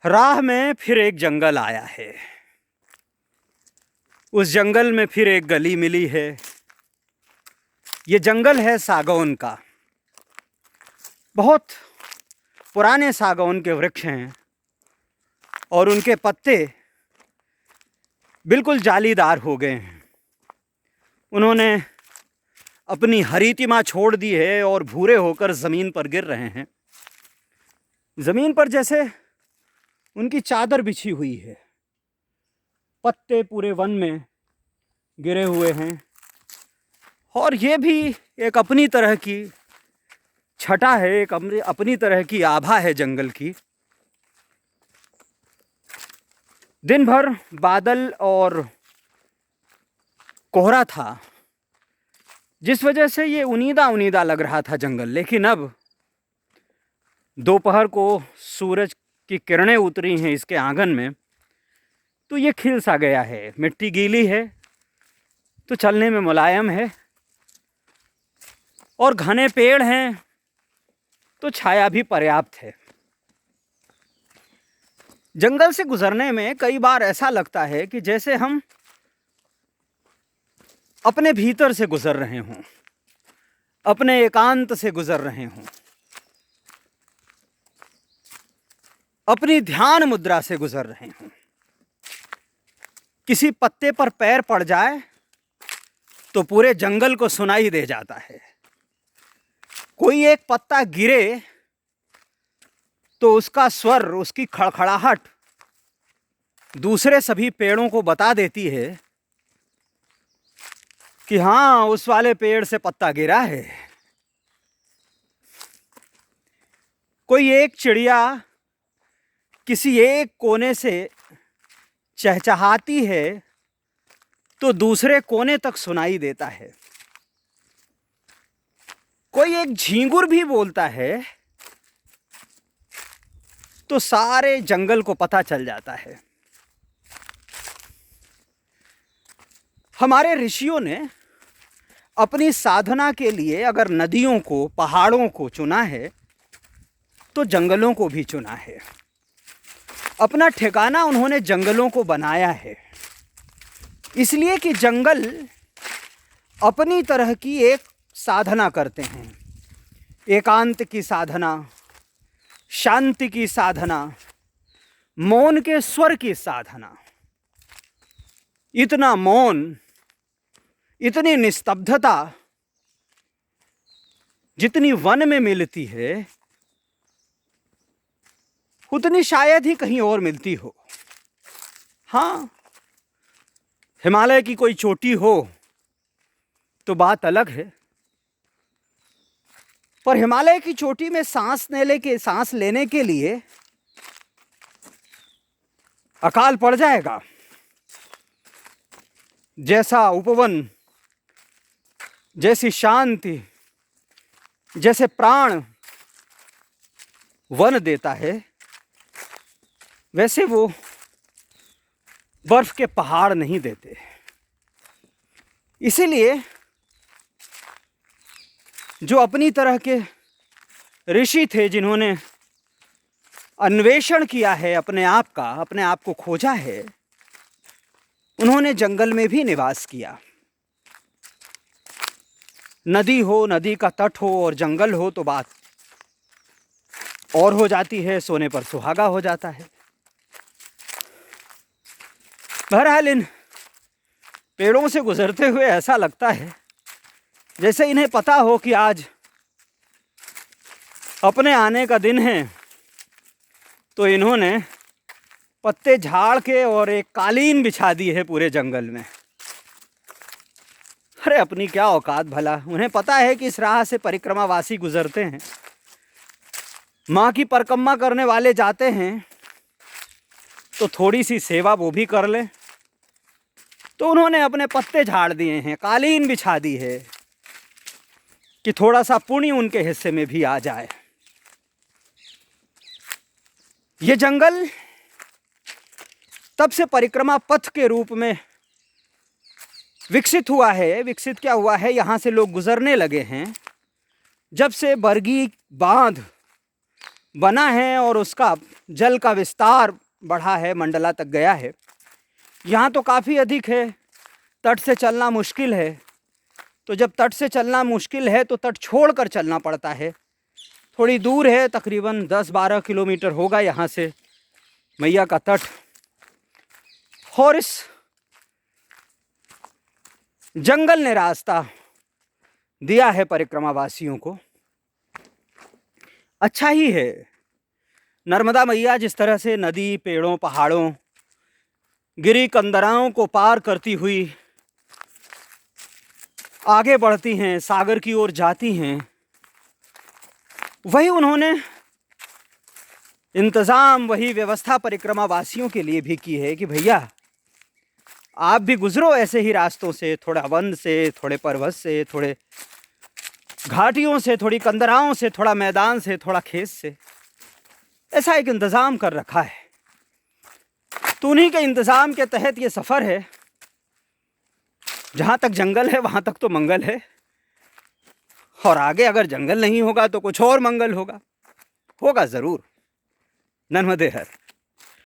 राह में फिर एक जंगल आया है। उस जंगल में फिर एक गली मिली है। ये जंगल है सागौन का। बहुत पुराने सागौन के वृक्ष हैं और उनके पत्ते बिल्कुल जालीदार हो गए हैं। उन्होंने अपनी हरीतिमा छोड़ दी है और भूरे होकर ज़मीन पर गिर रहे हैं। ज़मीन पर जैसे उनकी चादर बिछी हुई है। पत्ते पूरे वन में गिरे हुए हैं और ये भी एक अपनी तरह की छटा है, एक अपनी तरह की आभा है जंगल की। दिन भर बादल और कोहरा था, जिस वजह से ये उनीदा उनीदा लग रहा था जंगल। लेकिन अब दोपहर को सूरज की किरणें उतरी हैं इसके आंगन में, तो ये खिल सा गया है। मिट्टी गीली है तो चलने में मुलायम है और घने पेड़ हैं तो छाया भी पर्याप्त है। जंगल से गुजरने में कई बार ऐसा लगता है कि जैसे हम अपने भीतर से गुजर रहे हों, अपने एकांत से गुजर रहे हों, अपनी ध्यान मुद्रा से गुजर रहे हों। किसी पत्ते पर पैर पड़ जाए तो पूरे जंगल को सुनाई दे जाता है। कोई एक पत्ता गिरे तो उसका स्वर, उसकी खड़खड़ाहट दूसरे सभी पेड़ों को बता देती है कि हाँ, उस वाले पेड़ से पत्ता गिरा है। कोई एक चिड़िया किसी एक कोने से चहचहाती है तो दूसरे कोने तक सुनाई देता है। कोई एक झींगुर भी बोलता है तो सारे जंगल को पता चल जाता है। हमारे ऋषियों ने अपनी साधना के लिए अगर नदियों को, पहाड़ों को चुना है तो जंगलों को भी चुना है। अपना ठिकाना उन्होंने जंगलों को बनाया है, इसलिए कि जंगल अपनी तरह की एक साधना करते हैं। एकांत की साधना, शांति की साधना, मौन के स्वर की साधना। इतना मौन, इतनी निस्तब्धता जितनी वन में मिलती है उतनी शायद ही कहीं और मिलती हो। हाँ, हिमालय की कोई चोटी हो तो बात अलग है, पर हिमालय की चोटी में सांस लेने के लिए अकाल पड़ जाएगा। जैसा उपवन, जैसी शांति, जैसे प्राण वन देता है, वैसे वो बर्फ के पहाड़ नहीं देते। इसीलिए जो अपनी तरह के ऋषि थे, जिन्होंने अन्वेषण किया है अपने आप का, अपने आप को खोजा है, उन्होंने जंगल में भी निवास किया। नदी हो, नदी का तट हो और जंगल हो तो बात और हो जाती है, सोने पर सुहागा हो जाता है। बहरहाल इन पेड़ों से गुजरते हुए ऐसा लगता है जैसे इन्हें पता हो कि आज अपने आने का दिन है, तो इन्होंने पत्ते झाड़ के और एक कालीन बिछा दी है पूरे जंगल में। अरे अपनी क्या औकात भला। उन्हें पता है कि इस राह से परिक्रमावासी गुजरते हैं, माँ की परिक्रमा करने वाले जाते हैं, तो थोड़ी सी सेवा वो भी कर लें। तो उन्होंने अपने पत्ते झाड़ दिए हैं, कालीन बिछा दी है कि थोड़ा सा पुण्य उनके हिस्से में भी आ जाए। ये जंगल तब से परिक्रमा पथ के रूप में विकसित हुआ है। विकसित क्या हुआ है, यहाँ से लोग गुजरने लगे हैं जब से बरगी बांध बना है और उसका जल का विस्तार बढ़ा है, मंडला तक गया है। यहाँ तो काफ़ी अधिक है, तट से चलना मुश्किल है। तो जब तट से चलना मुश्किल है तो तट छोड़कर चलना पड़ता है। थोड़ी दूर है, तकरीबन 10-12 किलोमीटर होगा यहाँ से मैया का तट। और इस जंगल ने रास्ता दिया है परिक्रमा वासियों को। अच्छा ही है, नर्मदा मैया जिस तरह से नदी, पेड़ों, पहाड़ों, गिरी कंदराओं को पार करती हुई आगे बढ़ती हैं, सागर की ओर जाती हैं, वही उन्होंने इंतज़ाम, वही व्यवस्था परिक्रमा वासियों के लिए भी की है कि भैया आप भी गुजरो ऐसे ही रास्तों से, थोड़ा वन से, थोड़े पर्वत से, थोड़े घाटियों से, थोड़ी कंदराओं से, थोड़ा मैदान से, थोड़ा खेत से। ऐसा एक इंतज़ाम कर रखा है। तो उन्हीं के इंतज़ाम के तहत ये सफ़र है। जहाँ तक जंगल है वहाँ तक तो मंगल है, और आगे अगर जंगल नहीं होगा तो कुछ और मंगल होगा, होगा ज़रूर। नर्मदे हर।